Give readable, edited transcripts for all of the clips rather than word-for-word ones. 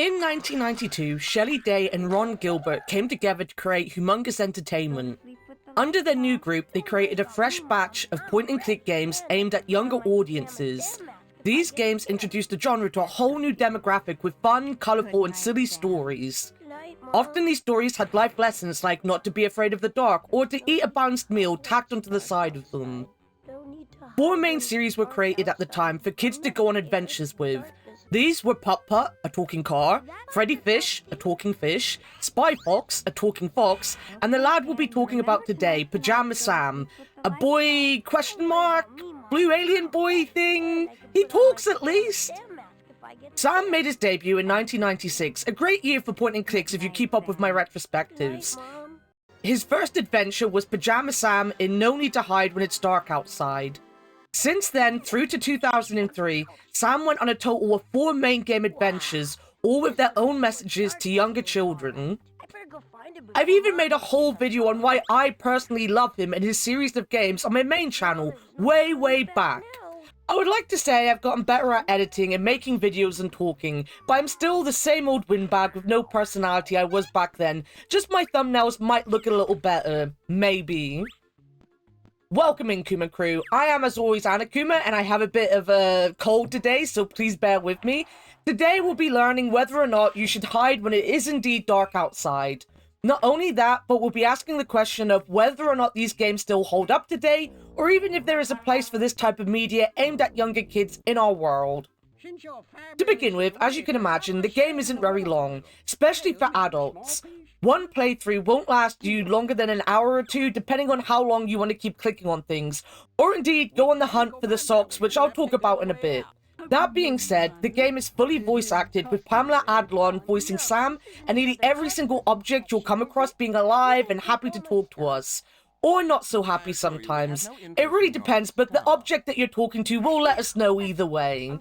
In 1992, Shelley Day and Ron Gilbert came together to create Humongous Entertainment. Under their new group, they created a fresh batch of point-and-click games aimed at younger audiences. These games introduced the genre to a whole new demographic with fun, colourful, and silly stories. Often these stories had life lessons like not to be afraid of the dark or to eat a balanced meal tacked onto the side of them. 4 main series were created at the time for kids to go on adventures with. These were Putt Putt, a talking car, Freddy Fish, a talking fish, Spy Fox, a talking fox, and the lad we'll be talking about today, Pajama Sam, a boy, blue alien boy thing. He talks at least. Sam made his debut in 1996, a great year for point and clicks if you keep up with my retrospectives. His first adventure was Pajama Sam in No Need to Hide When It's Dark Outside. Since then, through to 2003, Sam went on a total of 4 main game adventures, all with their own messages to younger children. I've even made a whole video on why I personally love him and his series of games on my main channel, way back. I would like to say I've gotten better at editing and making videos and talking, but I'm still the same old windbag with no personality I was back then. Just my thumbnails might look a little better, maybe. Welcome Annakuma crew. I am as always Annakuma and I have a bit of a cold today, so please bear with me. Today we'll be learning whether or not you should hide when it is indeed dark outside. Not only that, but we'll be asking the question of whether or not these games still hold up today, or even if there is a place for this type of media aimed at younger kids in our world. To begin with, as you can imagine, the game isn't very long, especially for adults. One playthrough won't last you longer than an hour or 2, depending on how long you want to keep clicking on things, or indeed go on the hunt for the socks, which I'll talk about in a bit. That being said, the game is fully voice acted, with Pamela Adlon voicing Sam, and nearly every single object you'll come across being alive and happy to talk to us. Or not so happy sometimes. It really depends, but the object that you're talking to will let us know either way.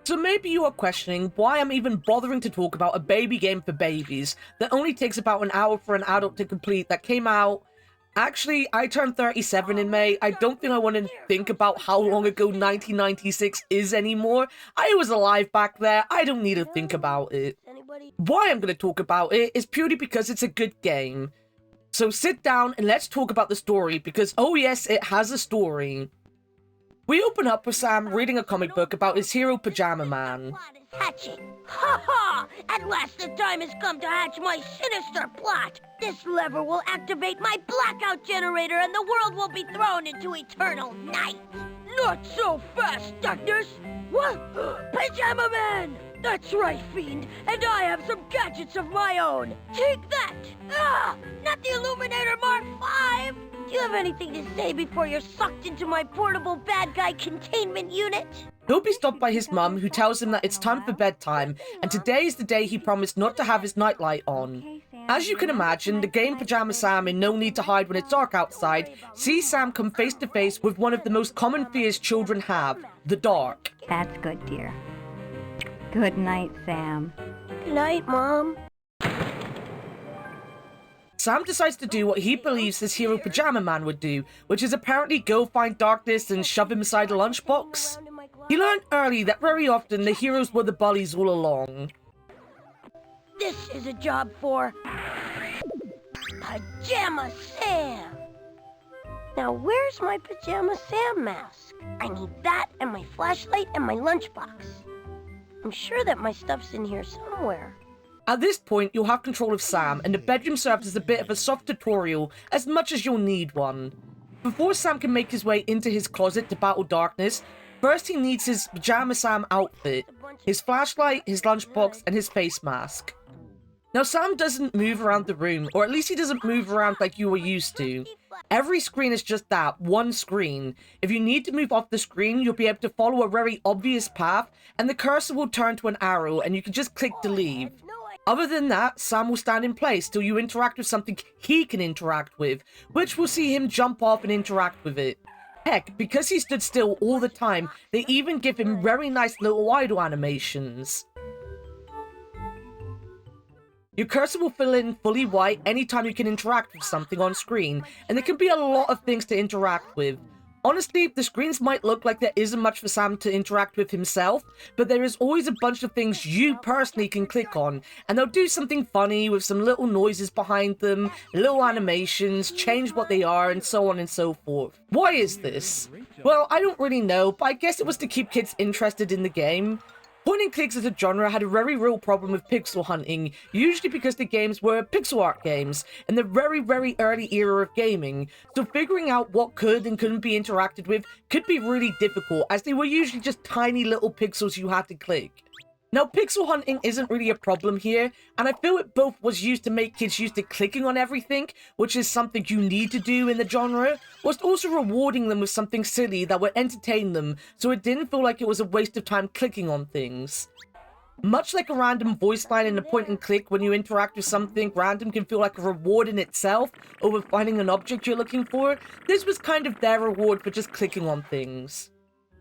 So maybe you are questioning why I'm even bothering to talk about a baby game for babies that only takes about an hour for an adult to complete that came out. Actually, I turned 37 in May. I don't think I want to think about how long ago 1996 is anymore. I was alive back there. I don't need to think about it. Why I'm going to talk about it is purely because it's a good game. So sit down and let's talk about the story, because oh yes, it has a story. We open up with Sam reading a comic book about his hero Pajama Man. Hatching! Ha ha! At last the time has come to hatch my sinister plot! This lever will activate my blackout generator and the world will be thrown into eternal night! Not so fast, Darkness! What? Pajama Man! That's right, Fiend! And I have some gadgets of my own! Take that! Ah! Not the Illuminator Mark V! Do you have anything to say before you're sucked into my portable bad guy containment unit? He'll be stopped by his mum, who tells him that it's time for bedtime, and today is the day he promised not to have his nightlight on. As you can imagine, the game Pajama Sam in No Need to Hide When It's Dark Outside sees Sam come face to face with one of the most common fears children have, the dark. That's good, dear. Good night, Sam. Good night, Mom. Sam decides to do what he believes his hero Pajama Man would do, which is apparently go find Darkness and shove him inside a lunchbox. He learned early that very often the heroes were the bullies all along. This is a job for Pajama Sam. Now where's my Pajama Sam mask? I need that and my flashlight and my lunchbox. I'm sure that my stuff's in here somewhere. At this point, you'll have control of Sam, and the bedroom serves as a bit of a soft tutorial, as much as you'll need one. Before Sam can make his way into his closet to battle Darkness, first he needs his Pajama Sam outfit, his flashlight, his lunchbox, and his face mask. Now Sam doesn't move around the room, or at least he doesn't move around like you were used to. Every screen is just that, one screen. If you need to move off the screen, you'll be able to follow a very obvious path, and the cursor will turn to an arrow, and you can just click to leave. Other than that, Sam will stand in place till you interact with something he can interact with, which will see him jump off and interact with it. Heck, because he stood still all the time, they even give him very nice little idle animations. Your cursor will fill in fully white anytime you can interact with something on screen, and there can be a lot of things to interact with. Honestly, the screens might look like there isn't much for Sam to interact with himself, but there is always a bunch of things you personally can click on, and they'll do something funny with some little noises behind them, little animations, change what they are, and so on and so forth. Why is this? Well, I don't really know, but I guess it was to keep kids interested in the game. Point and clicks as a genre had a very real problem with pixel hunting, usually because the games were pixel art games in the very early era of gaming, so figuring out what could and couldn't be interacted with could be really difficult, as they were usually just tiny little pixels you had to click. Now, pixel hunting isn't really a problem here, and I feel it both was used to make kids used to clicking on everything, which is something you need to do in the genre, whilst also rewarding them with something silly that would entertain them, so it didn't feel like it was a waste of time clicking on things. Much like a random voice line in a point and click, when you interact with something random can feel like a reward in itself over finding an object you're looking for, this was kind of their reward for just clicking on things.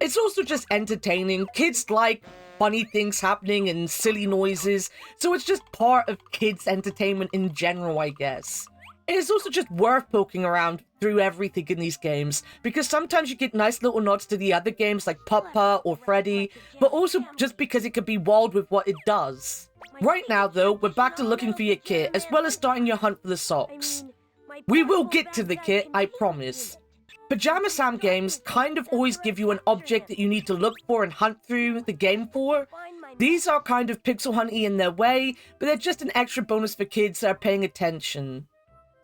It's also just entertaining. Kids like funny things happening and silly noises, so it's just part of kids' entertainment in general, I guess. It is also just worth poking around through everything in these games, because sometimes you get nice little nods to the other games like Papa or Freddy, but also just because it could be wild with what it does. Right now though, we're back to looking for your kit, as well as starting your hunt for the socks. We will get to the kit, I promise. Pajama Sam games kind of always give you an object that you need to look for and hunt through the game for. These are kind of pixel hunty in their way, but they're just an extra bonus for kids that are paying attention.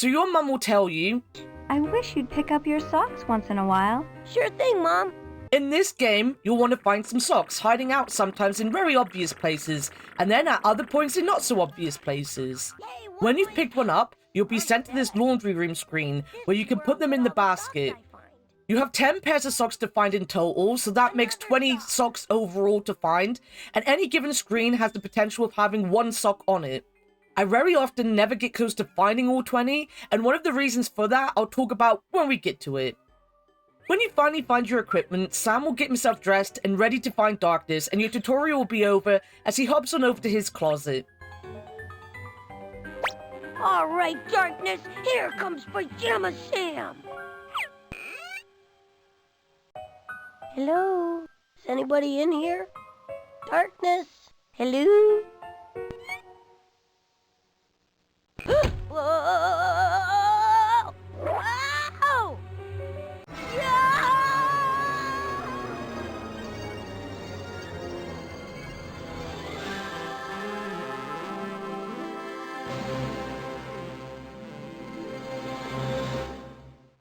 So your mum will tell you, I wish you'd pick up your socks once in a while. Sure thing, Mom. in this game, you'll want to find some socks hiding out sometimes in very obvious places, and then at other points in not so obvious places. When you've picked one up, you'll be sent to this laundry room screen where you can put them in the basket. You have 10 pairs of socks to find in total, so that makes 20 socks overall to find, and any given screen has the potential of having one sock on it. I very often never get close to finding all 20, and one of the reasons for that I'll talk about when we get to it. When you finally find your equipment, Sam will get himself dressed and ready to find Darkness, and your tutorial will be over as he hops on over to his closet. All right, Darkness, here comes Pajama Sam. Hello? Is anybody in here? Darkness? Hello? Whoa! Wow! Yeah!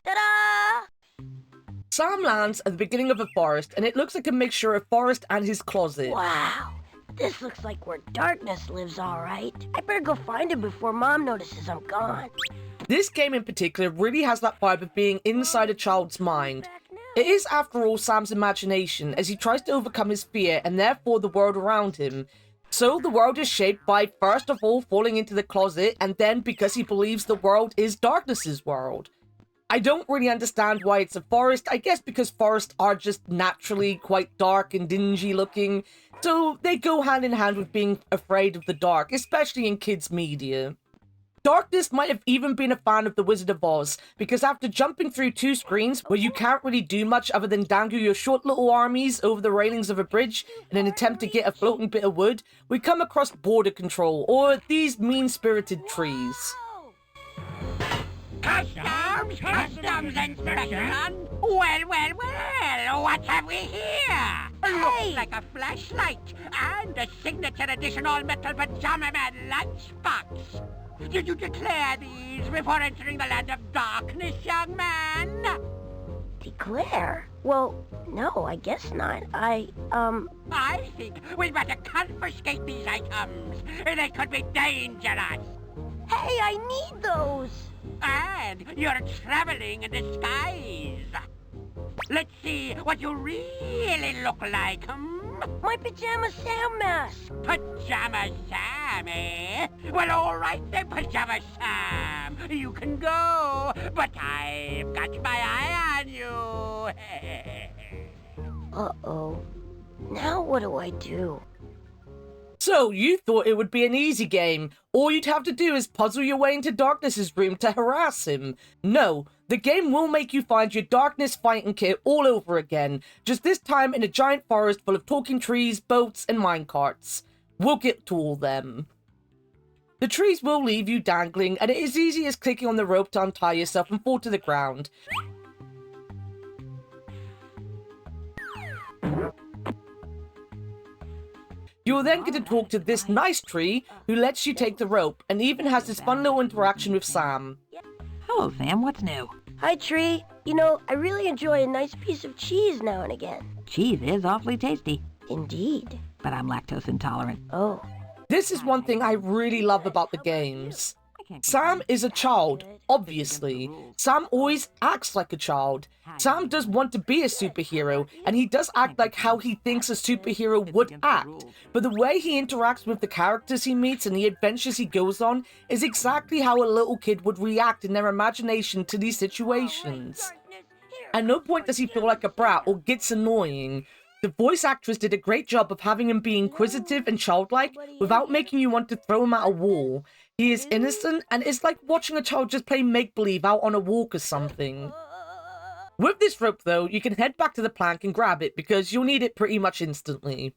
Ta-da! Sam lands at the beginning of a forest, and it looks like a mixture of forest and his closet. Wow! This looks like where Darkness lives, all right. I better go find him before Mom notices I'm gone. This game in particular really has that vibe of being inside a child's mind. It is, after all, Sam's imagination as he tries to overcome his fear and therefore the world around him. So the world is shaped by, first of all, falling into the closet, and then because he believes the world is Darkness's world. I don't really understand why it's a forest. I guess because forests are just naturally quite dark and dingy looking, so they go hand in hand with being afraid of the dark, especially in kids' media. Darkness might have even been a fan of The Wizard of Oz, because after jumping through 2 screens where you can't really do much other than dangle your short little armies over the railings of a bridge in an attempt to get a floating bit of wood, we come across border control, or these mean-spirited trees. Customs inspection? Well, what have we here? Looks like a flashlight and a signature edition all-metal Pajama Man lunchbox. Did you declare these before entering the land of darkness, young man? Declare? Well, no, I guess not. I think we'd better confiscate these items. They could be dangerous. Hey, I need those! And you're traveling in disguise. Let's see what you really look like, My Pajama Sam mask! Pajama Sam, eh? Well, all right then, Pajama Sam. You can go, but I've got my eye on you. Uh-oh. Now what do I do? So, you thought it would be an easy game. All you'd have to do is puzzle your way into Darkness's room to harass him. No, The game will make you find your darkness fighting kit all over again, just this time in a giant forest full of talking trees, boats, and minecarts. We'll get to all them. The trees will leave you dangling, and it is easy as clicking on the rope to untie yourself and fall to the ground. You will then get to talk to this nice tree who lets you take the rope and even has this fun little interaction with Sam. Hello, Sam. What's new? Hi, Tree. You know, I really enjoy a nice piece of cheese now and again. Cheese is awfully tasty, Indeed. but I'm lactose intolerant. Oh. This is one thing I really love about the games. Sam is a child, obviously. Sam always acts like a child. Sam does want to be a superhero, and he does act like how he thinks a superhero would act. But the way he interacts with the characters he meets and the adventures he goes on is exactly how a little kid would react in their imagination to these situations. At no point does he feel like a brat or gets annoying. The voice actress did a great job of having him be inquisitive and childlike without making you want to throw him at a wall. He is innocent, and it's like watching a child just play make-believe out on a walk or something. With this rope, though, you can head back to the plank and grab it, because you'll need it pretty much instantly.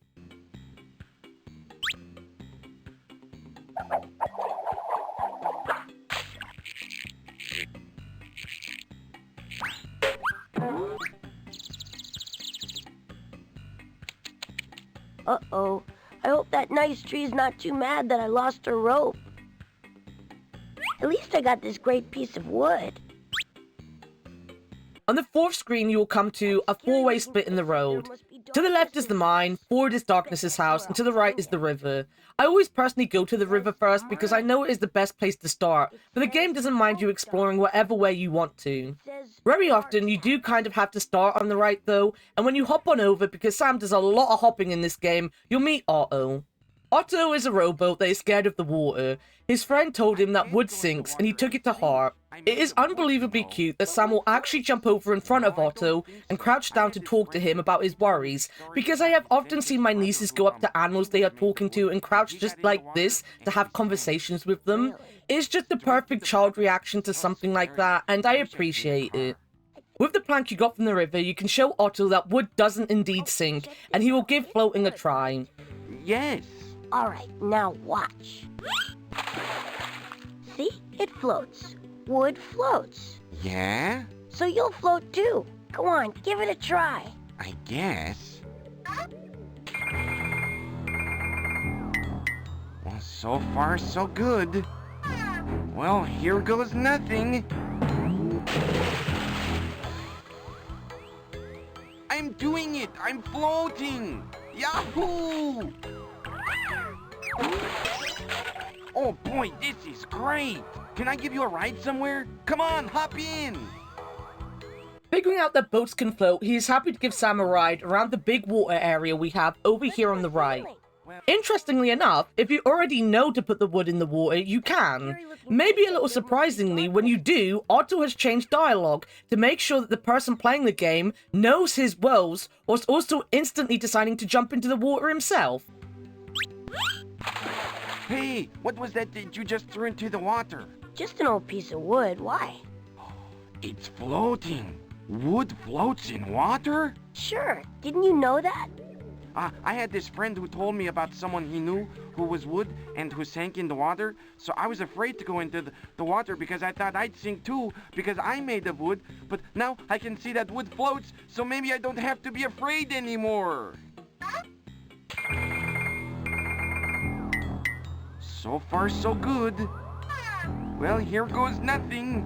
Uh-oh. I hope that nice tree's not too mad that I lost her rope. At least I got this great piece of wood. On the fourth screen, you will come to a four-way split in the road. To the left is the mine, forward is Darkness's house, and to the right is the river. I always personally go to the river first because I know it is the best place to start, but the game doesn't mind you exploring whatever way you want to. Very often, you do kind of have to start on the right though, and when you hop on over, because Sam does a lot of hopping in this game, you'll meet Otto. Otto is a rowboat that is scared of the water. His friend told him that wood sinks, and he took it to heart. It is unbelievably cute that Sam will actually jump over in front of Otto and crouch down to talk to him about his worries, because I have often seen my nieces go up to animals they are talking to and crouch just like this to have conversations with them. It's just the perfect child reaction to something like that, and I appreciate it. With the plank you got from the river, you can show Otto that wood doesn't indeed sink, and he will give floating a try. Yes. Alright, now watch. See? It floats. Wood floats. Yeah? So you'll float too. Go on, give it a try. I guess. Well, so far, so good. Well, here goes nothing. I'm doing it! I'm floating! Yahoo! Oh boy, this is great! Can I give you a ride somewhere? Come on, hop in! Figuring out that boats can float, he is happy to give Sam a ride around the big water area we have over here on the right. Interestingly enough, if you already know to put the wood in the water, you can. Maybe a little surprisingly, when you do, Otto has changed dialogue to make sure that the person playing the game knows his woes, or is also instantly deciding to jump into the water himself. Hey, what was that you just threw into the water? Just an old piece of wood. Why? It's floating. Wood floats in water? Sure. Didn't you know that? I had this friend who told me about someone he knew who was wood and who sank in the water, so I was afraid to go into the water because I thought I'd sink too because I'm made of wood, but now I can see that wood floats, so maybe I don't have to be afraid anymore. So far, so good. Well, here goes nothing.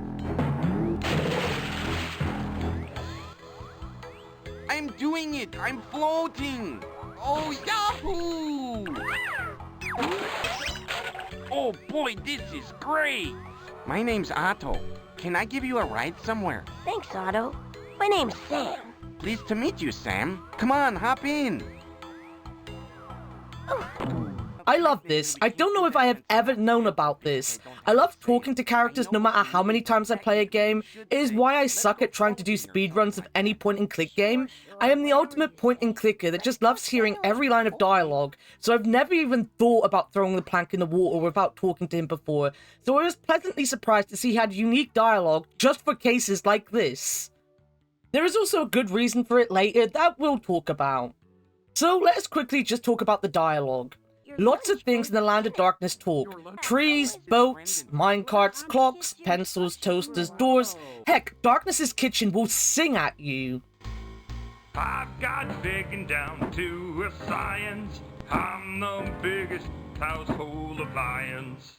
I'm doing it! I'm floating! Oh, yahoo! Oh boy, this is great! My name's Otto. Can I give you a ride somewhere? Thanks, Otto. My name's Sam. Pleased to meet you, Sam. Come on, hop in. I love this. I don't know if I have ever known about this. I love talking to characters no matter how many times I play a game. It is why I suck at trying to do speedruns of any point-and-click game. I am the ultimate point-and-clicker that just loves hearing every line of dialogue, so I've never even thought about throwing the plank in the water without talking to him before, so I was pleasantly surprised to see he had unique dialogue just for cases like this. There is also a good reason for it later that we'll talk about. So let us quickly just talk about the dialogue. Lots of things in the Land of Darkness talk. Trees, boats, minecarts, clocks, pencils, toasters, doors. Heck, Darkness's kitchen will sing at you. I've got digging down to a science. I'm the biggest household appliance.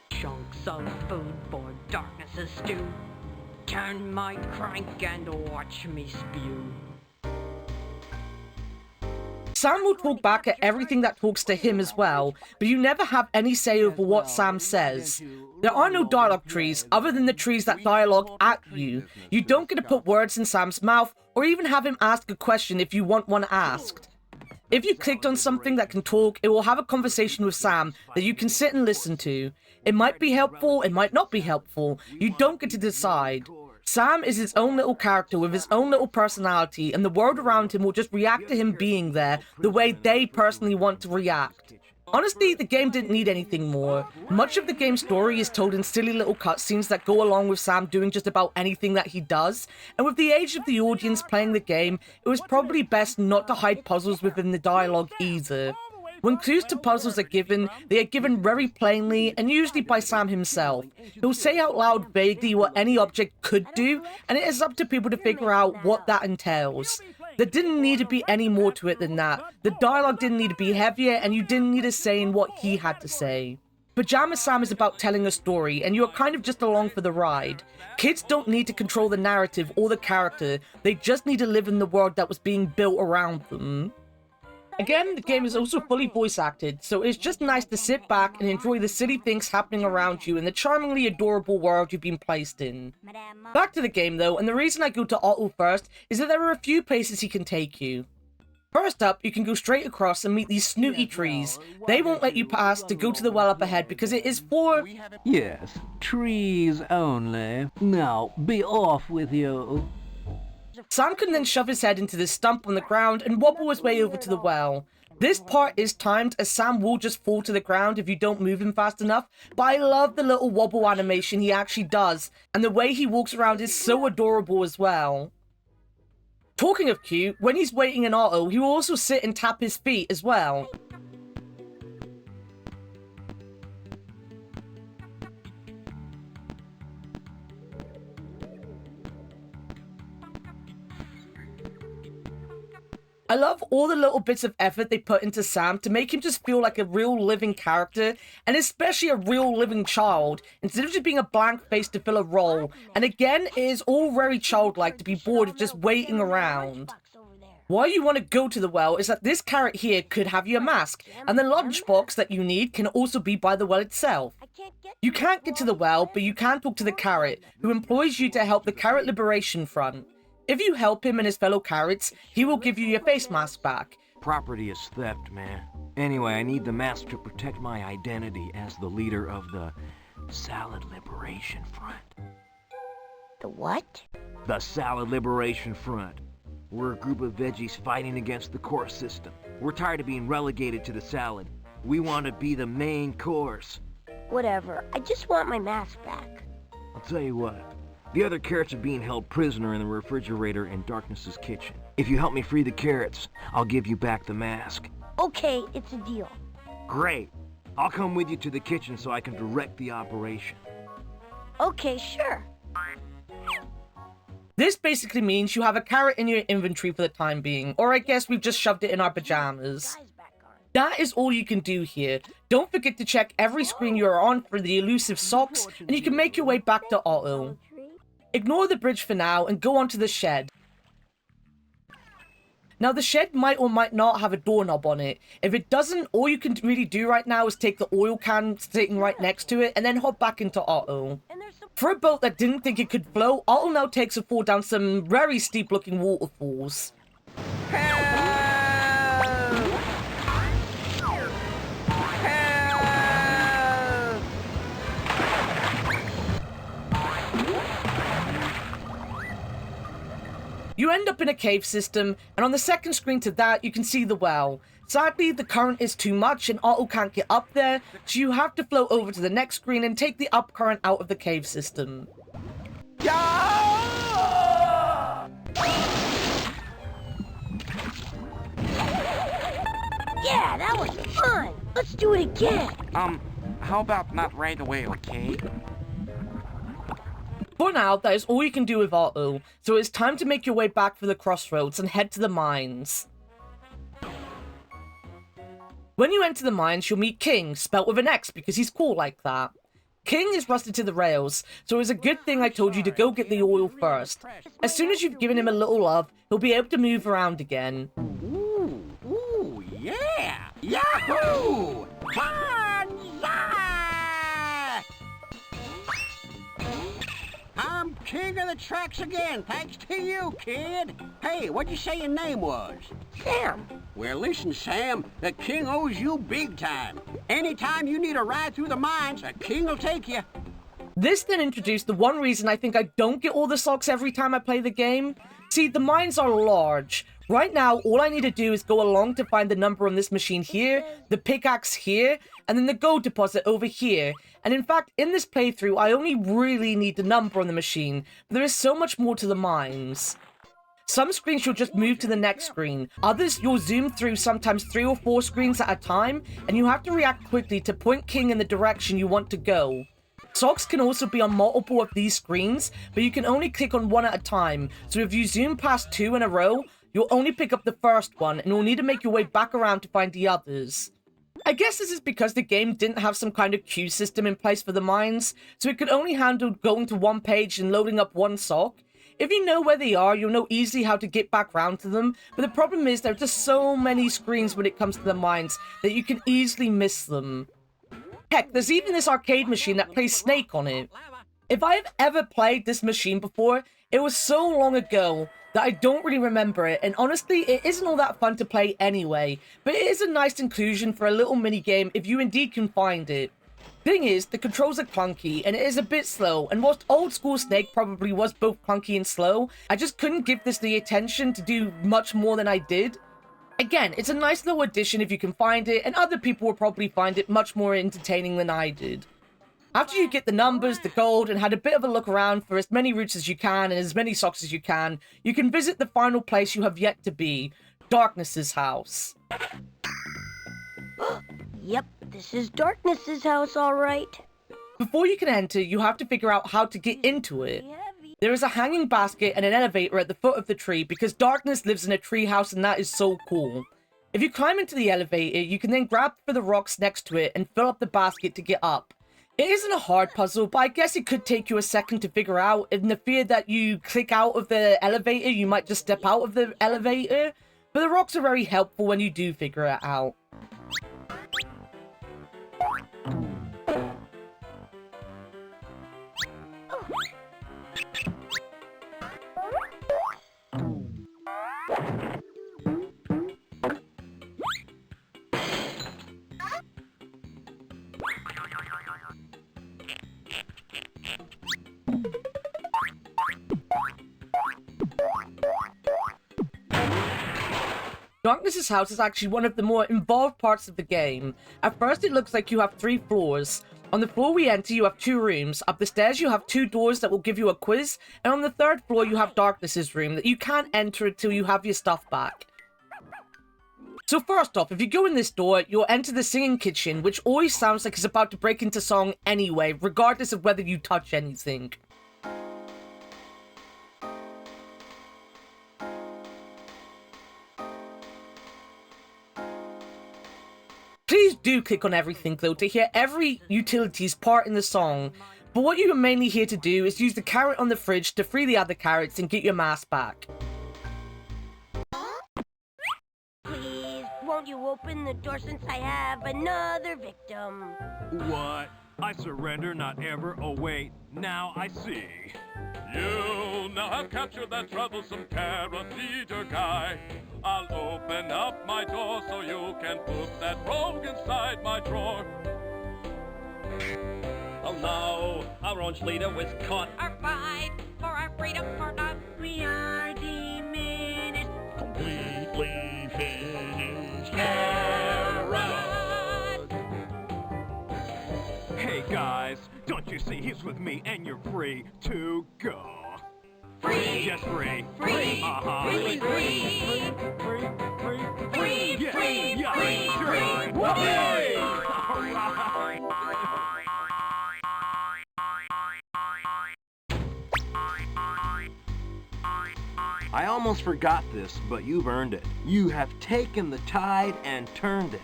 Chunks of food for darkness's stew. Turn my crank and watch me spew. Sam will talk back at everything that talks to him as well, but you never have any say over what Sam says. There are no dialogue trees other than the trees that dialogue at you. You don't get to put words in Sam's mouth or even have him ask a question if you want one asked. If you clicked on something that can talk, it will have a conversation with Sam that you can sit and listen to. It might be helpful, it might not be helpful. You don't get to decide. Sam is his own little character with his own little personality, and the world around him will just react to him being there the way they personally want to react. Honestly, the game didn't need anything more. Much of the game's story is told in silly little cutscenes that go along with Sam doing just about anything that he does, and with the age of the audience playing the game, it was probably best not to hide puzzles within the dialogue either. When clues to puzzles are given, they are given very plainly and usually by Sam himself. He'll say out loud vaguely what any object could do, and it is up to people to figure out what that entails. There didn't need to be any more to it than that. The dialogue didn't need to be heavier, and you didn't need a say in what he had to say. Pajama Sam is about telling a story, and you're kind of just along for the ride. Kids don't need to control the narrative or the character, they just need to live in the world that was being built around them. Again, the game is also fully voice acted, so it's just nice to sit back and enjoy the silly things happening around you in the charmingly adorable world you've been placed in. Back to the game though, and the reason I go to Otto first is that there are a few places he can take you. First up, you can go straight across and meet these snooty trees. They won't let you pass to go to the well up ahead because it is for... Yes, trees only. Now, be off with you. Sam can then shove his head into this stump on the ground and wobble his way over to the well. This part is timed as Sam will just fall to the ground if you don't move him fast enough, but I love the little wobble animation he actually does, and the way he walks around is so adorable as well. Talking of cute, when he's waiting in Otto, he will also sit and tap his feet as well. I love all the little bits of effort they put into Sam to make him just feel like a real living character, and especially a real living child, instead of just being a blank face to fill a role. And again, it is all very childlike to be bored of just waiting around. Why you want to go to the well is that this carrot here could have you a mask, and the lunchbox that you need can also be by the well itself. You can't get to the well, but you can talk to the carrot, who employs you to help the Carrot Liberation Front. If you help him and his fellow carrots, he will give you your face mask back. Property is theft, man. Anyway, I need the mask to protect my identity as the leader of the Salad Liberation Front. The what? The Salad Liberation Front. We're a group of veggies fighting against the course system. We're tired of being relegated to the salad. We want to be the main course. Whatever. I just want my mask back. I'll tell you what. The other carrots are being held prisoner in the refrigerator in Darkness's kitchen. If you help me free the carrots, I'll give you back the mask. Okay, it's a deal. Great. I'll come with you to the kitchen so I can direct the operation. Okay, sure. This basically means you have a carrot in your inventory for the time being, or I guess we've just shoved it in our pajamas. That is all you can do here. Don't forget to check every screen you are on for the elusive socks, and you can make your way back to Otto. Ignore the bridge for now and go onto the shed. Now, the shed might or might not have a doorknob on it. If it doesn't, all you can really do right now is take the oil can sitting right next to it and then hop back into Otto. For a boat that didn't think it could float, Otto now takes a fall down some very steep-looking waterfalls. You end up in a cave system, and on the second screen to that, you can see the well. Sadly, the current is too much and Otto can't get up there, so you have to float over to the next screen and take the up current out of the cave system. Yeah, that was fun. Let's do it again. How about not right away, okay? For now, that is all you can do with Otto, so it's time to make your way back for the crossroads and head to the mines. When you enter the mines, you'll meet King, spelt with an X because he's cool like that. King is rusted to the rails, so it's a good thing I told you to go get the oil first. As soon as you've given him a little love, he'll be able to move around again. Ooh, yeah! Yahoo! Banzai! I'm king of the tracks again, thanks to you, kid. Hey, what'd you say your name was? Sam. Well, listen, Sam, the king owes you big time. Anytime you need a ride through the mines, the king will take you. This then introduced the one reason I think I don't get all the socks every time I play the game. See, the mines are large. Right now, all I need to do is go along to find the number on this machine here, the pickaxe here, and then the gold deposit over here. And in fact, in this playthrough, I only really need the number on the machine, but there is so much more to the mines. Some screens you'll just move to the next screen. Others you'll zoom through sometimes 3 or 4 screens at a time, and you have to react quickly to point King in the direction you want to go. Socks can also be on multiple of these screens, but you can only click on one at a time, so if you zoom past 2 in a row, you'll only pick up the first one, and you'll need to make your way back around to find the others. I guess this is because the game didn't have some kind of queue system in place for the mines, so it could only handle going to one page and loading up one sock. If you know where they are, you'll know easily how to get back round to them, but the problem is there are just so many screens when it comes to the mines that you can easily miss them. Heck, there's even this arcade machine that plays Snake on it. If I have ever played this machine before, it was so long ago that I don't really remember it, and honestly, it isn't all that fun to play anyway, but it is a nice inclusion for a little mini-game if you indeed can find it. Thing is, the controls are clunky, and it is a bit slow, and whilst old school Snake probably was both clunky and slow, I just couldn't give this the attention to do much more than I did. Again, it's a nice little addition if you can find it, and other people will probably find it much more entertaining than I did. After you get the numbers, the gold, and had a bit of a look around for as many routes as you can and as many socks as you can visit the final place you have yet to be, Darkness's house. Yep, this is Darkness's house, all right. Before you can enter, you have to figure out how to get into it. There is a hanging basket and an elevator at the foot of the tree because Darkness lives in a tree house and that is so cool. If you climb into the elevator, you can then grab for the rocks next to it and fill up the basket to get up. It isn't a hard puzzle, but I guess it could take you a second to figure out, in the fear that you click out of the elevator, you might just step out of the elevator. But the rocks are very helpful when you do figure it out. Darkness's house is actually one of the more involved parts of the game. At first it looks like you have 3 floors. On the floor we enter you have 2 rooms. Up the stairs you have 2 doors that will give you a quiz. And on the 3rd floor you have Darkness's room that you can't enter until you have your stuff back. So first off, if you go in this door, you'll enter the singing kitchen, which always sounds like it's about to break into song anyway, regardless of whether you touch anything. Please do click on everything though to hear every utilities part in the song, but what you are mainly here to do is use the carrot on the fridge to free the other carrots and get your mask back. won't you open the door since I have another victim? What? I surrender, not ever. Oh, wait. Now I see. You now have captured that troublesome carrot eater guy. I'll open up my door so you can put that rogue inside my drawer. Oh no, our orange leader was caught. Our fight for our freedom for us. We are diminished. Completely finished. Carrot! Hey, guys, don't you see he's with me and you're free to go? Free! Yes, free. Free! Uh-huh. Really free! Free! Free! Yeah, Free! yeah, Free! sure. Free! Whoopee! I almost forgot this, but you've earned it. You have taken the tide and turned it.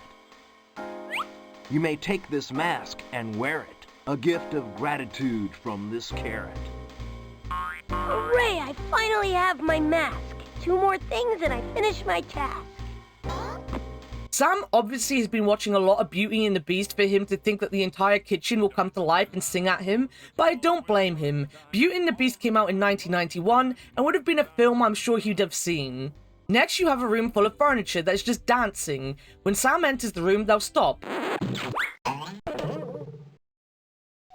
You may take this mask and wear it, a gift of gratitude from this carrot. Hooray, I finally have my mask. 2 more things and I finish my task. Sam obviously has been watching a lot of Beauty and the Beast for him to think that the entire kitchen will come to life and sing at him, but I don't blame him. Beauty and the Beast came out in 1991 and would have been a film I'm sure he'd have seen. Next, you have a room full of furniture that's just dancing. When Sam enters the room, they'll stop.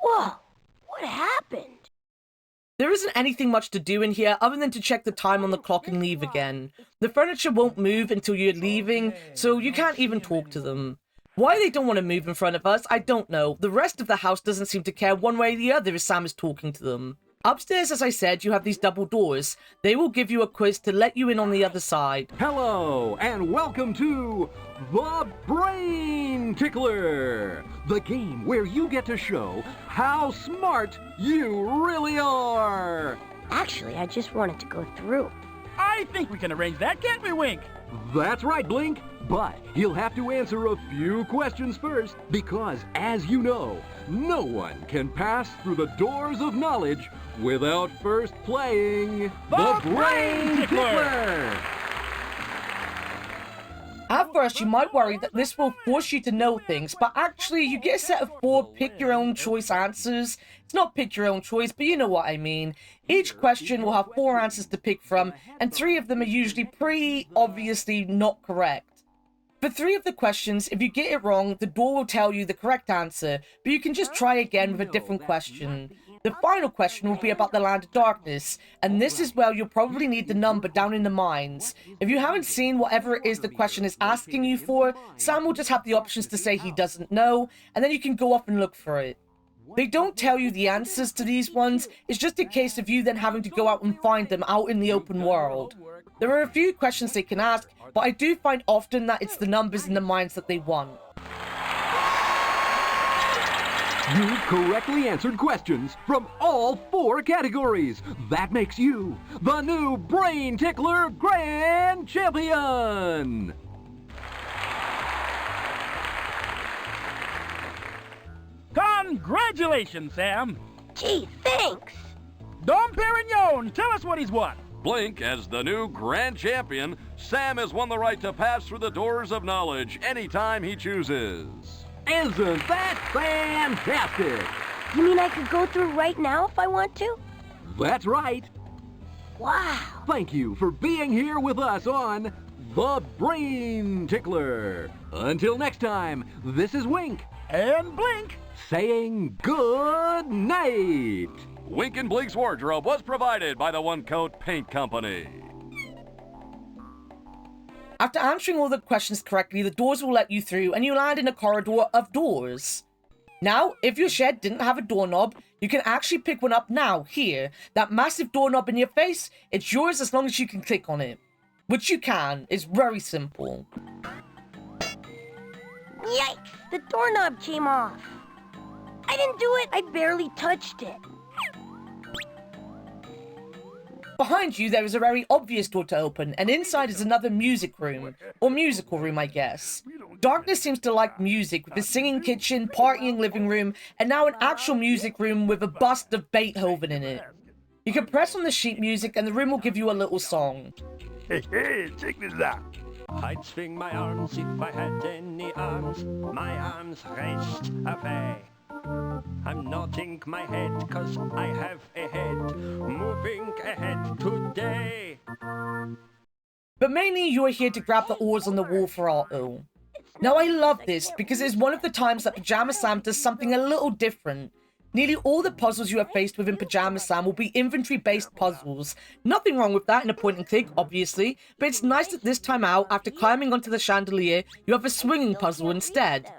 Whoa, what happened? There isn't anything much to do in here other than to check the time on the clock and leave again. The furniture won't move until you're leaving, so you can't even talk to them. Why they don't want to move in front of us, I don't know. The rest of the house doesn't seem to care one way or the other as Sam is talking to them. Upstairs, as I said, you have these double doors. They will give you a quiz to let you in on the other side. Hello, and welcome to The Brain Tickler, the game where you get to show how smart you really are. Actually, I just wanted to go through. I think we can arrange that, can't we, Wink? That's right, Blink. But you'll have to answer a few questions first, because, as you know, no one can pass through the doors of knowledge without first playing The Brain Tickler! At first, you might worry that this will force you to know things, but actually, you get a set of 4 pick-your-own-choice answers. It's not pick your own choice, but you know what I mean. Each question will have 4 answers to pick from, and 3 of them are usually pretty obviously not correct. For 3 of the questions, if you get it wrong, the door will tell you the correct answer, but you can just try again with a different question. The final question will be about the Land of Darkness, and this is where you'll probably need the number down in the mines. If you haven't seen whatever it is the question is asking you for, Sam will just have the options to say he doesn't know, and then you can go off and look for it. They don't tell you the answers to these ones, it's just a case of you then having to go out and find them out in the open world. There are a few questions they can ask, but I do find often that it's the numbers in the mines that they want. You've correctly answered questions from all 4 categories. That makes you the new Brain Tickler Grand Champion! Congratulations, Sam! Gee, thanks! Dom Perignon, tell us what he's won! Blink, as the new grand champion, Sam has won the right to pass through the doors of knowledge anytime he chooses. Isn't that fantastic? You mean I could go through right now if I want to? That's right. Wow! Thank you for being here with us on The Brain Tickler. Until next time, this is Wink And Blink! saying good night. Wink and Blink's wardrobe was provided by the One Coat Paint Company. After answering all the questions correctly, the doors will let you through and you land in a corridor of doors. Now, if your shed didn't have a doorknob, you can actually pick one up now, here. That massive doorknob in your face, it's yours as long as you can click on it. Which you can, it's very simple. Yikes! The doorknob came off. I didn't do it, I barely touched it. Behind you, there is a very obvious door to open, and inside is another music room. Or musical room, I guess. Darkness seems to like music, with a singing kitchen, partying living room, and now an actual music room with a bust of Beethoven in it. You can press on the sheet music and the room will give you a little song. Hey, check this out. I'd swing my arms if I had any arms. My arms rest away. I'm nodding my head 'cause I have a head. Moving ahead today. But mainly you are here to grab the oars on the wall for Otto. Now I love this because it's one of the times that Pajama Sam does something a little different. Nearly all the puzzles you are faced with in Pajama Sam will be inventory-based puzzles. Nothing wrong with that in a point and click, obviously, but it's nice that this time out, after climbing onto the chandelier, you have a swinging puzzle instead.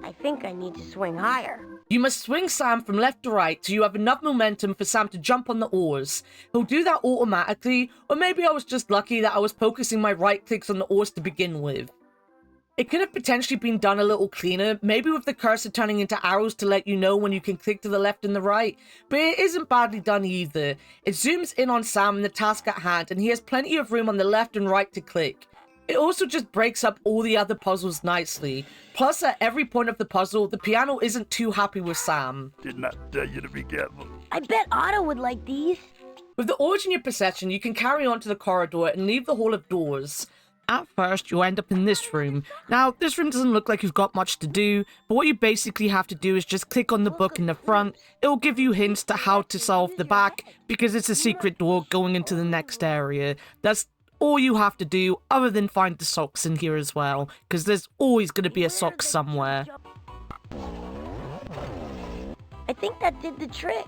I think I need to swing higher. You must swing Sam from left to right so you have enough momentum for Sam to jump on the oars. He'll do that automatically, or maybe I was just lucky that I was focusing my right clicks on the oars to begin with. It could have potentially been done a little cleaner, maybe with the cursor turning into arrows to let you know when you can click to the left and the right, but it isn't badly done either. It zooms in on Sam and the task at hand, and he has plenty of room on the left and right to click. It also just breaks up all the other puzzles nicely. Plus, at every point of the puzzle, the piano isn't too happy with Sam. Did not tell you to be careful. I bet Otto would like these. With the oars in your possession, you can carry on to the corridor and leave the Hall of Doors. At first, you'll end up in this room. Now, this room doesn't look like you've got much to do, but what you basically have to do is just click on the book in the front. It will give you hints to how to solve the back, because it's a secret door going into the next area. That's all you have to do, other than find the socks in here as well, because there's always going to be a sock somewhere. I think that did the trick.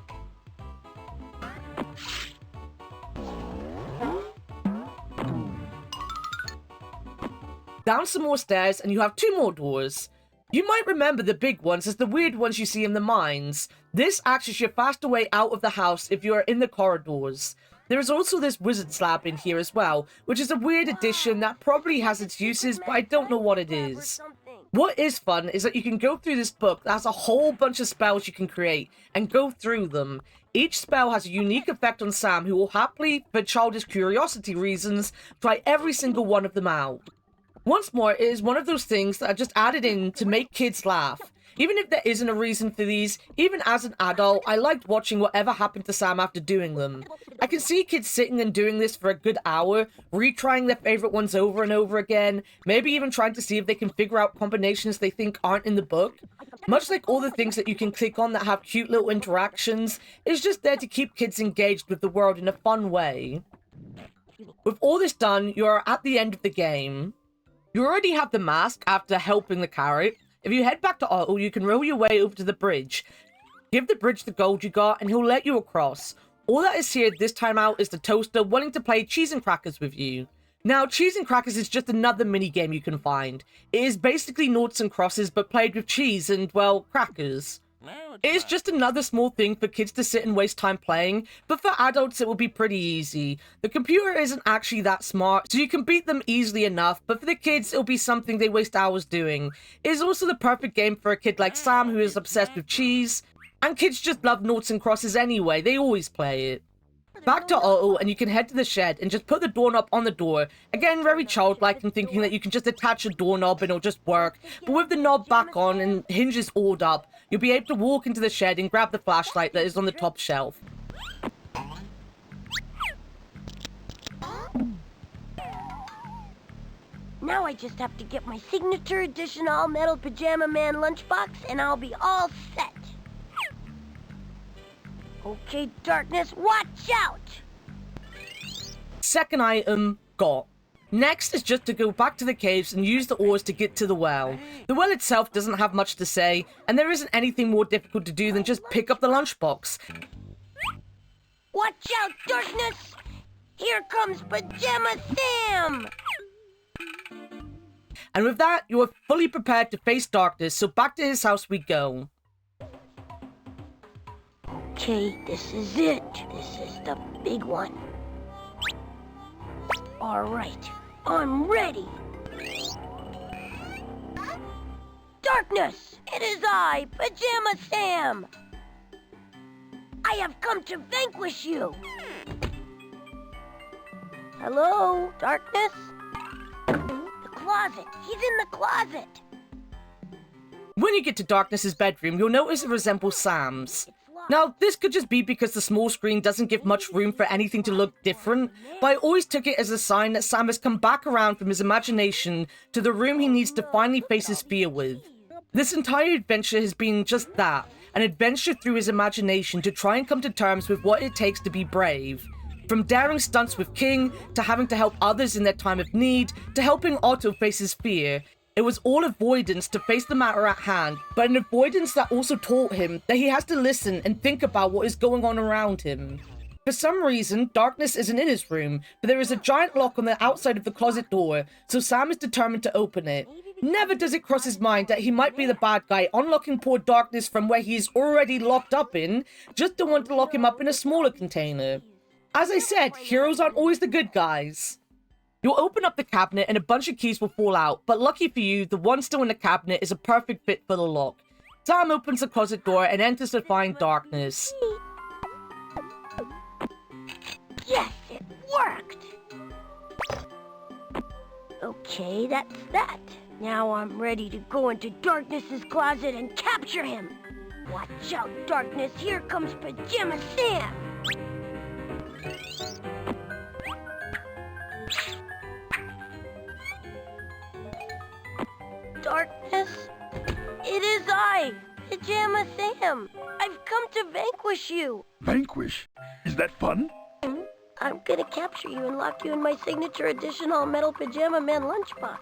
Down some more stairs and you have 2 more doors. You might remember the big ones as the weird ones you see in the mines. This acts as your faster way out of the house if you are in the corridors. There is also this wizard slab in here as well, which is a weird addition that probably has its uses, but I don't know what it is. What is fun is that you can go through this book that has a whole bunch of spells you can create, and go through them. Each spell has a unique effect on Sam, who will happily, for childish curiosity reasons, try every single one of them out. Once more, it is one of those things that are just added in to make kids laugh. Even if there isn't a reason for these, even as an adult, I liked watching whatever happened to Sam after doing them. I can see kids sitting and doing this for a good hour, retrying their favorite ones over and over again, maybe even trying to see if they can figure out combinations they think aren't in the book. Much like all the things that you can click on that have cute little interactions, it's just there to keep kids engaged with the world in a fun way. With all this done, you are at the end of the game. You already have the mask after helping the carrot. If you head back to Otto, you can row your way over to the bridge. Give the bridge the gold you got, and he'll let you across. All that is here this time out is the toaster wanting to play Cheese and Crackers with you. Now, Cheese and Crackers is just another mini-game you can find. It is basically noughts and crosses, but played with cheese and, well, crackers. It is just another small thing for kids to sit and waste time playing, but for adults it will be pretty easy. The computer isn't actually that smart, so you can beat them easily enough, but for the kids it'll be something they waste hours doing. It is also the perfect game for a kid like Sam who is obsessed with cheese, and kids just love noughts and crosses anyway, they always play it. Back to Otto, and you can head to the shed and just put the doorknob on the door. Again, very childlike and thinking that you can just attach a doorknob and it'll just work. But with the knob back on and hinges oiled up, you'll be able to walk into the shed and grab the flashlight that is on the top shelf. Now I just have to get my signature edition all-metal Pajama Man lunchbox and I'll be all set. Okay, darkness, watch out! Second item, got. Next is just to go back to the caves and use the oars to get to the well. The well itself doesn't have much to say, and there isn't anything more difficult to do than just pick up the lunchbox. Watch out, darkness! Here comes Pajama Sam! And with that, you are fully prepared to face darkness, so back to his house we go. Okay, this is it. This is the big one. Alright, I'm ready. Darkness! It is I, Pajama Sam! I have come to vanquish you! Hello, Darkness? The closet! He's in the closet! When you get to Darkness's bedroom, you'll notice it resembles Sam's. It's locked. Now, this could just be because the small screen doesn't give much room for anything to look different, but I always took it as a sign that Sam has come back around from his imagination to the room he needs to finally face his fear with. This entire adventure has been just that, an adventure through his imagination to try and come to terms with what it takes to be brave. From daring stunts with King, to having to help others in their time of need, to helping Otto face his fear. It was all avoidance to face the matter at hand, but an avoidance that also taught him that he has to listen and think about what is going on around him. For some reason, darkness isn't in his room, but there is a giant lock on the outside of the closet door, so Sam is determined to open it. Never does it cross his mind that he might be the bad guy, unlocking poor Darkness from where he is already locked up in, just to want to lock him up in a smaller container. As I said, heroes aren't always the good guys. You'll open up the cabinet and a bunch of keys will fall out, but lucky for you, the one still in the cabinet is a perfect fit for the lock. Sam opens the closet door and enters to find Darkness. Yes, it worked! Okay, that's that. Now I'm ready to go into Darkness's closet and capture him. Watch out, Darkness, here comes Pajama Sam! Darkness? It is I, Pajama Sam. I've come to vanquish you. Vanquish? Is that fun? I'm gonna capture you and lock you in my signature edition all-metal Pajama Man lunchbox.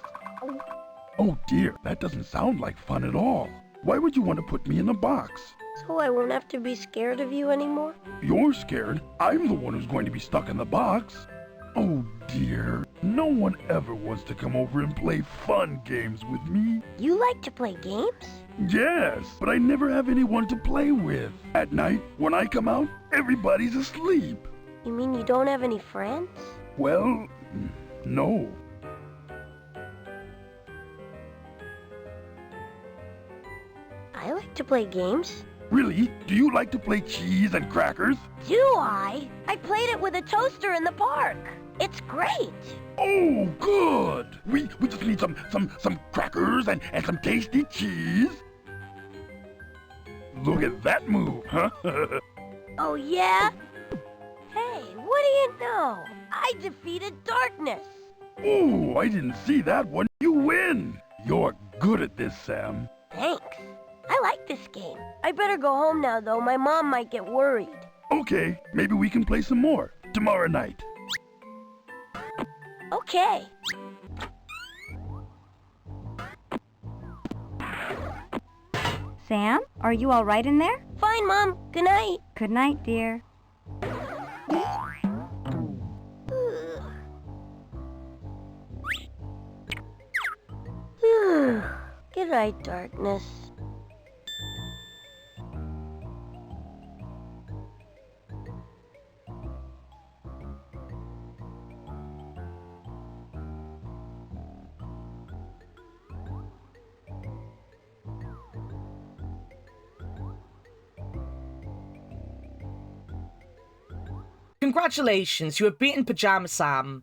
Oh dear, that doesn't sound like fun at all. Why would you want to put me in a box? So I won't have to be scared of you anymore? You're scared. I'm the one who's going to be stuck in the box. Oh dear, no one ever wants to come over and play fun games with me. You like to play games? Yes, but I never have anyone to play with. At night, when I come out, everybody's asleep. You mean you don't have any friends? Well, no. I like to play games. Really? Do you like to play cheese and crackers? Do I? I played it with a toaster in the park. It's great. Oh, good. We just need some crackers and some tasty cheese. Look at that move, huh? Oh, yeah? Hey, what do you know? I defeated Darkness. Oh, I didn't see that one. You win. You're good at this, Sam. Thanks. I like this game. I better go home now, though. My mom might get worried. Okay, maybe we can play some more tomorrow night. Okay. Sam, are you all right in there? Fine, Mom. Good night. Good night, dear. Good night, Darkness. Congratulations, you have beaten Pajama Sam.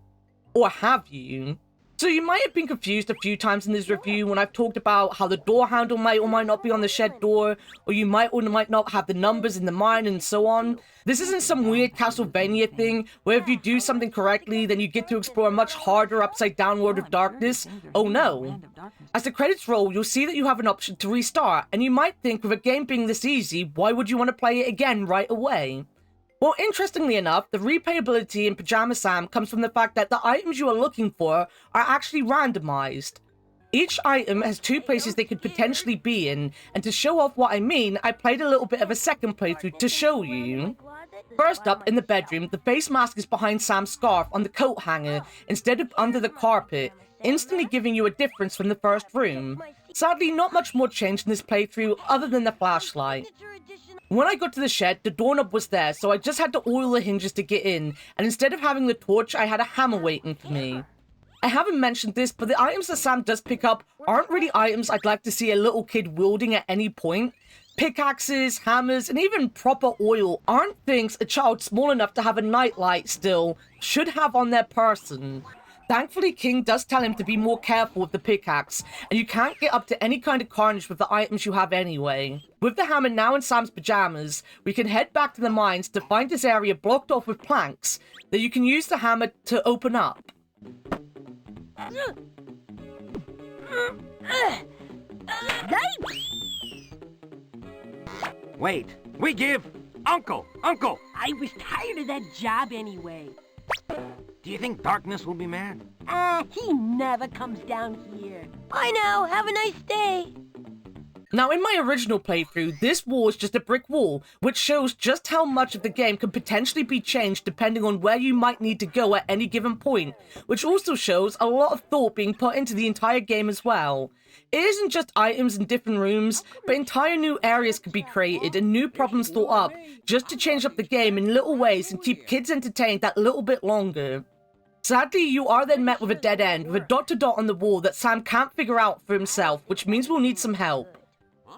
Or have you? So you might have been confused a few times in this review when I've talked about how the door handle might or might not be on the shed door, or you might or might not have the numbers in the mine and so on. This isn't some weird Castlevania thing, where if you do something correctly, then you get to explore a much harder upside-down world of darkness. Oh no. As the credits roll, you'll see that you have an option to restart, and you might think with a game being this easy, why would you want to play it again right away? Well, interestingly enough, the replayability in Pajama Sam comes from the fact that the items you are looking for are actually randomized. Each item has 2 places they could potentially be in, and to show off what I mean, I played a little bit of a second playthrough to show you. First up, in the bedroom, the face mask is behind Sam's scarf on the coat hanger instead of under the carpet, instantly giving you a difference from the first room. Sadly, not much more changed in this playthrough other than the flashlight. When I got to the shed, the doorknob was there, so I just had to oil the hinges to get in, and instead of having the torch, I had a hammer waiting for me. I haven't mentioned this, but the items that Sam does pick up aren't really items I'd like to see a little kid wielding at any point. Pickaxes, hammers, and even proper oil aren't things a child small enough to have a nightlight still should have on their person. Thankfully, King does tell him to be more careful with the pickaxe, and you can't get up to any kind of carnage with the items you have anyway. With the hammer now in Sam's pajamas, we can head back to the mines to find this area blocked off with planks that you can use the hammer to open up. Wait, we give... Uncle! I was tired of that job anyway. Do you think Darkness will be mad? He never comes down here. Bye now, have a nice day. Now, in my original playthrough, this wall is just a brick wall, which shows just how much of the game can potentially be changed depending on where you might need to go at any given point, which also shows a lot of thought being put into the entire game as well. It isn't just items in different rooms, but entire new areas could be created and new problems thought up, just to change up the game in little ways and keep kids entertained that little bit longer. Sadly, you are then met with a dead end, with a dot to dot on the wall that Sam can't figure out for himself, which means we'll need some help.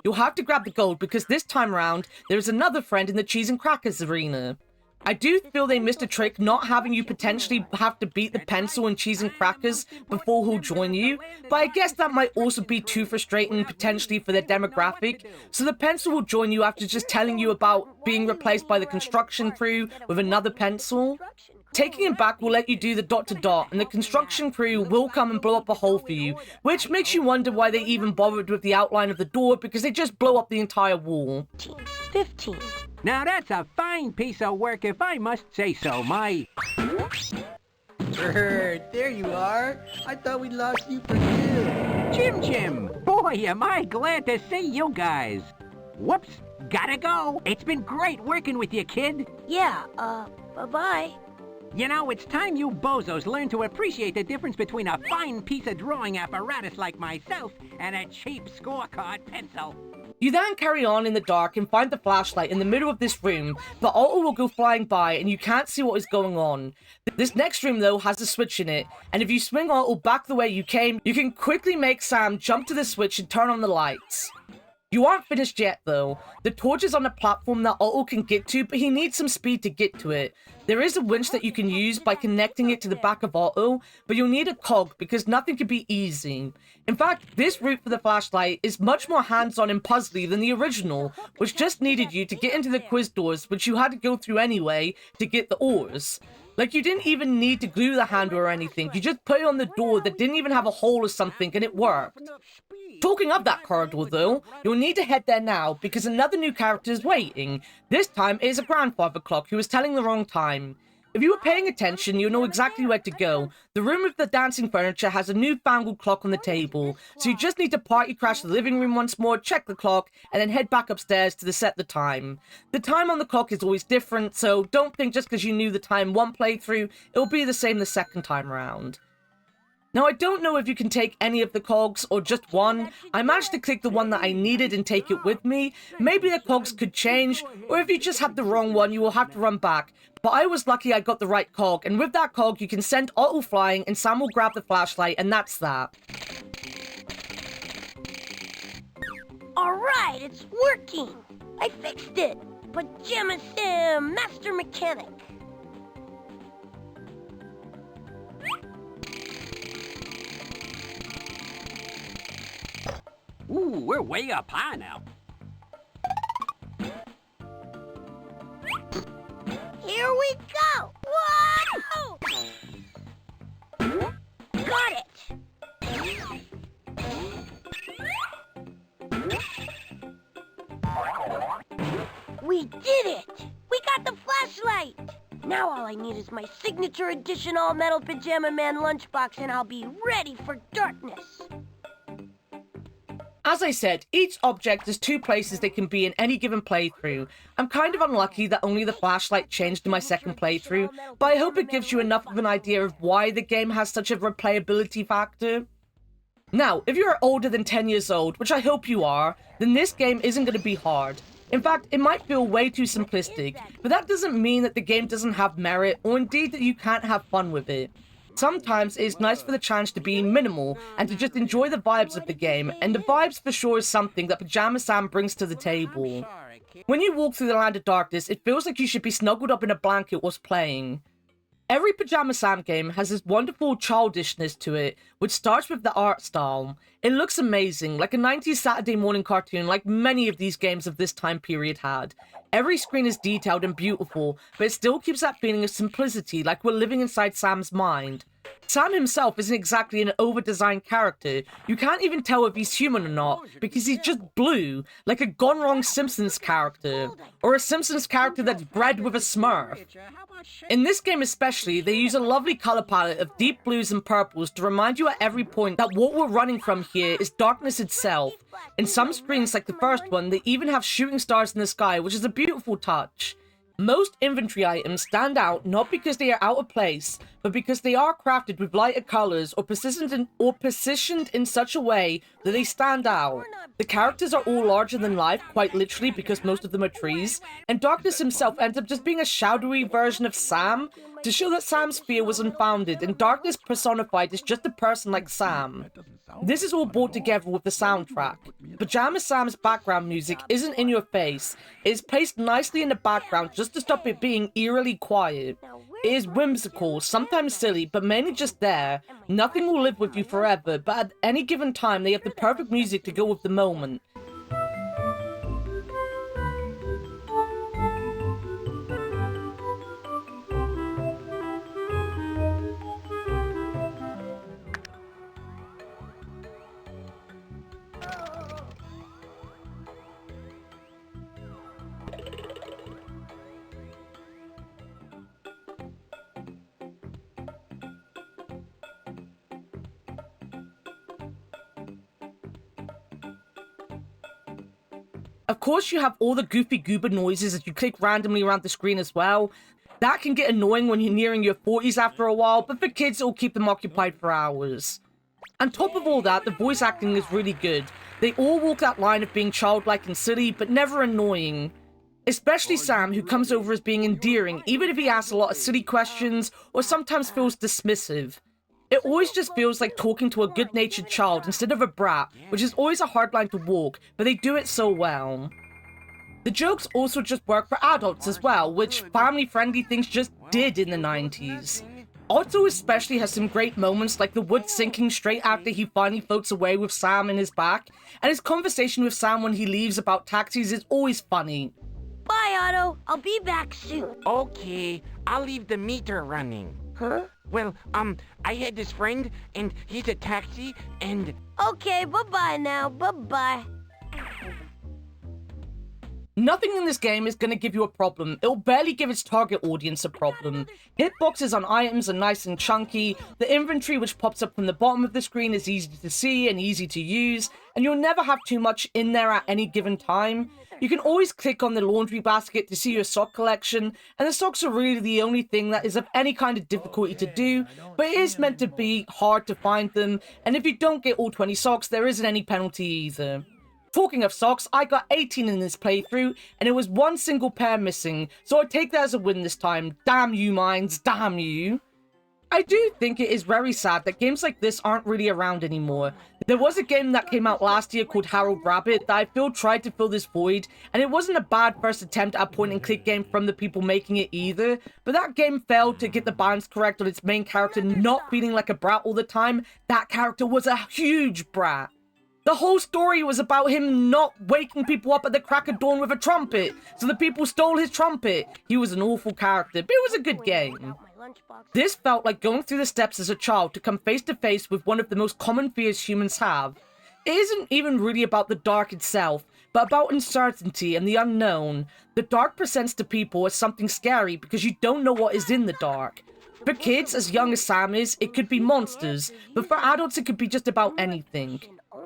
You'll have to grab the gold because this time around, there is another friend in the cheese and crackers arena. I do feel they missed a trick not having you potentially have to beat the pencil and cheese and crackers before he'll join you, but I guess that might also be too frustrating potentially for their demographic, so the pencil will join you after just telling you about being replaced by the construction crew with another pencil. Taking him back will let you do the dot to dot, and the construction crew will come and blow up a hole for you, which makes you wonder why they even bothered with the outline of the door, because they just blow up the entire wall. 15. Now that's a fine piece of work if I must say so, my... There you are. I thought we lost you for good. Jim! Boy, am I glad to see you guys. Whoops, gotta go. It's been great working with you, kid. Yeah, bye-bye. You know, it's time you bozos learn to appreciate the difference between a fine piece of drawing apparatus like myself and a cheap scorecard pencil. You then carry on in the dark and find the flashlight in the middle of this room, but Otto will go flying by and you can't see what is going on. This next room though has a switch in it, and if you swing Otto back the way you came, you can quickly make Sam jump to the switch and turn on the lights. You aren't finished yet though. The torch is on a platform that Otto can get to, but he needs some speed to get to it. There is a winch that you can use by connecting it to the back of Otto, but you'll need a cog because nothing can be easy. In fact, this route for the flashlight is much more hands-on and puzzly than the original, which just needed you to get into the quiz doors, which you had to go through anyway to get the ores. Like, you didn't even need to glue the handle or anything, you just put it on the door that didn't even have a hole or something and it worked. Talking of that corridor though, you'll need to head there now because another new character is waiting. This time it is a grandfather clock who is telling the wrong time. If you were paying attention, you'll know exactly where to go. The room with the dancing furniture has a newfangled clock on the table, so you just need to party crash the living room once more, check the clock, and then head back upstairs to set the time. The time on the clock is always different, so don't think just because you knew the time one playthrough, it'll be the same the second time around. Now, I don't know if you can take any of the cogs or just one. I managed to click the one that I needed and take it with me. Maybe the cogs could change, or if you just have the wrong one, you will have to run back. But I was lucky I got the right cog, and with that cog, you can send Otto flying, and Sam will grab the flashlight, and that's that. Alright, it's working. I fixed it. Pajama Sam, Master Mechanic. Ooh, we're way up high now. Here we go! Whoa! Got it! We did it! We got the flashlight! Now all I need is my signature edition all-metal Pajama Man lunchbox and I'll be ready for darkness. As I said, each object has two places they can be in any given playthrough. I'm kind of unlucky that only the flashlight changed in my second playthrough, but I hope it gives you enough of an idea of why the game has such a replayability factor. Now, if you're older than 10 years old, which I hope you are, then this game isn't going to be hard. In fact, it might feel way too simplistic, but that doesn't mean that the game doesn't have merit, or indeed that you can't have fun with it. Sometimes it's nice for the challenge to be minimal and to just enjoy the vibes of the game, and the vibes for sure is something that Pajama Sam brings to the table. When you walk through the land of darkness, it feels like you should be snuggled up in a blanket whilst playing. Every Pajama Sam game has this wonderful childishness to it, which starts with the art style. It looks amazing, like a 90s Saturday morning cartoon like many of these games of this time period had. Every screen is detailed and beautiful, but it still keeps that feeling of simplicity, like we're living inside Sam's mind. Sam himself isn't exactly an over-designed character. You can't even tell if he's human or not, because he's just blue, like a gone wrong Simpsons character, or a Simpsons character that's bred with a Smurf. In this game especially, they use a lovely color palette of deep blues and purples to remind you at every point that what we're running from here is darkness itself. In some screens, like the first one, they even have shooting stars in the sky, which is a beautiful touch. Most inventory items stand out not because they are out of place, but because they are crafted with lighter colors or positioned in such a way that they stand out. The characters are all larger than life, quite literally, because most of them are trees, and Darkness himself ends up just being a shadowy version of Sam, to show that Sam's fear was unfounded, and Darkness personified is just a person like Sam. This is all brought together with the soundtrack. Pajama Sam's background music isn't in your face. It is placed nicely in the background just to stop it being eerily quiet. It is whimsical, sometimes silly, but mainly just there. Nothing will live with you forever, but at any given time they have the perfect music to go with the moment. Of course, you have all the goofy goober noises as you click randomly around the screen as well. That can get annoying when you're nearing your 40s after a while, but for kids, it'll keep them occupied for hours. On top of all that, the voice acting is really good. They all walk that line of being childlike and silly, but never annoying. Especially Sam, who comes over as being endearing, even if he asks a lot of silly questions, or sometimes feels dismissive. It always just feels like talking to a good-natured child instead of a brat, which is always a hard line to walk, but they do it so well. The jokes also just work for adults as well, which family-friendly things just did in the 90s. Otto especially has some great moments, like the wood sinking straight after he finally floats away with Sam in his back, and his conversation with Sam when he leaves about taxis is always funny. Bye, Otto. I'll be back soon. Okay, I'll leave the meter running. Huh? Well, I had this friend, and he's a taxi, and... Okay, bye-bye now. Bye-bye. Nothing in this game is going to give you a problem. It'll barely give its target audience a problem. Hitboxes on items are nice and chunky, the inventory which pops up from the bottom of the screen is easy to see and easy to use, and you'll never have too much in there at any given time. You can always click on the laundry basket to see your sock collection, and the socks are really the only thing that is of any kind of difficulty to do, but it is meant to be hard to find them, and if you don't get all 20 socks, there isn't any penalty either. Talking of socks, I got 18 in this playthrough, and it was one single pair missing, so I take that as a win this time. Damn you, Minds, damn you. I do think it is very sad that games like this aren't really around anymore. There was a game that came out last year called Harold Rabbit that I feel tried to fill this void, and it wasn't a bad first attempt at a point-and-click game from the people making it either, but that game failed to get the balance correct on its main character not feeling like a brat all the time. That character was a huge brat. The whole story was about him not waking people up at the crack of dawn with a trumpet, so the people stole his trumpet. He was an awful character, but it was a good game. This felt like going through the steps as a child to come face to face with one of the most common fears humans have. It isn't even really about the dark itself, but about uncertainty and the unknown. The dark presents to people as something scary because you don't know what is in the dark. For kids as young as Sam is, it could be monsters, but for adults it could be just about anything.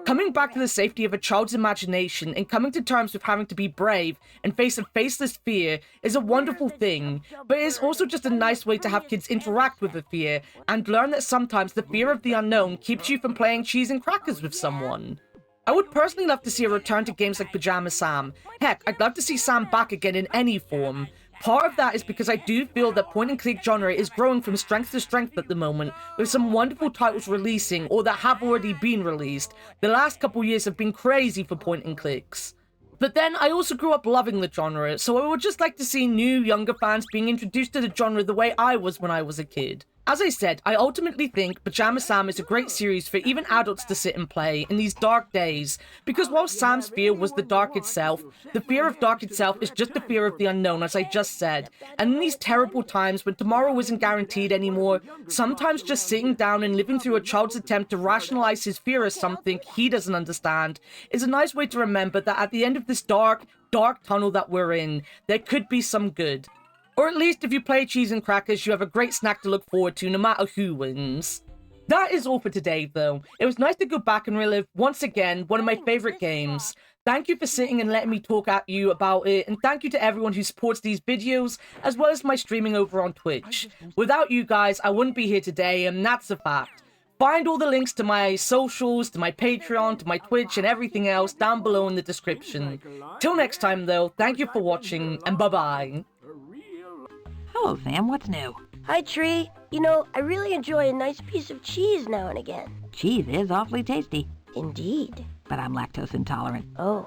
Coming back to the safety of a child's imagination and coming to terms with having to be brave and face a faceless fear is a wonderful thing, but it is also just a nice way to have kids interact with the fear and learn that sometimes the fear of the unknown keeps you from playing cheese and crackers with someone. I would personally love to see a return to games like Pajama Sam. Heck, I'd love to see Sam back again in any form. Part of that is because I do feel that point-and-click genre is growing from strength to strength at the moment, with some wonderful titles releasing or that have already been released. The last couple years have been crazy for point-and-clicks. But then I also grew up loving the genre, so I would just like to see new, younger fans being introduced to the genre the way I was when I was a kid. As I said, I ultimately think Pajama Sam is a great series for even adults to sit and play in these dark days, because while Sam's fear was the dark itself, the fear of dark itself is just the fear of the unknown, as I just said. And in these terrible times when tomorrow isn't guaranteed anymore, sometimes just sitting down and living through a child's attempt to rationalize his fear as something he doesn't understand is a nice way to remember that at the end of this dark tunnel that we're in, there could be some good. Or at least if you play cheese and crackers, you have a great snack to look forward to no matter who wins. That is all for today though. It was nice to go back and relive once again one of my favorite games. Thank you for sitting and letting me talk at you about it, and thank you to everyone who supports these videos as well as my streaming over on Twitch. Without you guys, I wouldn't be here today, and that's a fact. Find all the links to my socials, to my Patreon, to my Twitch, and everything else down below in the description. Till next time though, thank you for watching, and bye-bye. Hello, Sam. What's new? Hi, Tree. You know, I really enjoy a nice piece of cheese now and again. Cheese is awfully tasty, Indeed. but I'm lactose intolerant. Oh.